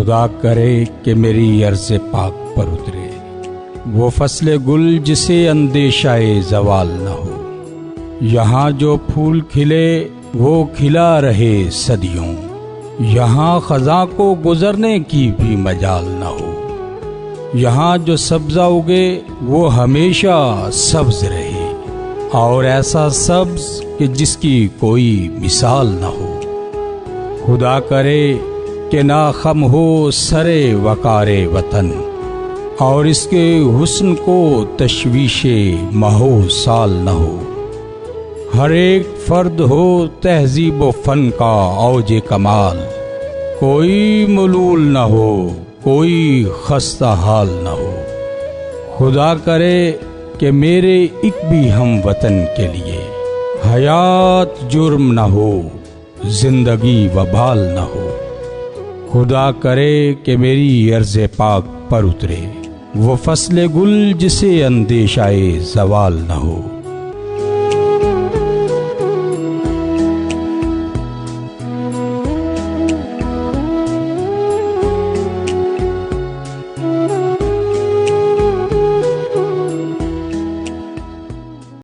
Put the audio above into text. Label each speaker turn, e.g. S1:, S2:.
S1: खुदा करे कि मेरी अर्ज़ पाक पर उतरे वो फसले गुल जिसे अंदेशाए ज़वाल न हो। यहाँ जो फूल खिले वो खिला रहे सदियों, यहाँ ख़ज़ां को गुज़रने की भी मजाल न हो। यहाँ जो सब्ज़ा उगे वो हमेशा सब्ज़ रहे, और ऐसा सब्ज़ कि जिसकी कोई मिसाल न हो। खुदा करे कि ना खम हो सरे वकारे वतन, और इसके हुस्न को तशवीशे महो साल न हो। हर एक फर्द हो तहजीब व फन का औजे कमाल, कोई मलूल न हो कोई खस्ता हाल न हो। खुदा करे कि मेरे एक भी हम वतन के लिए हयात जुर्म न हो, जिंदगी वबाल न हो। खुदा करे कि मेरी अर्ज़ पाक पर उतरे वो फसले गुल जिसे अंदेशाए ज़वाल न हो।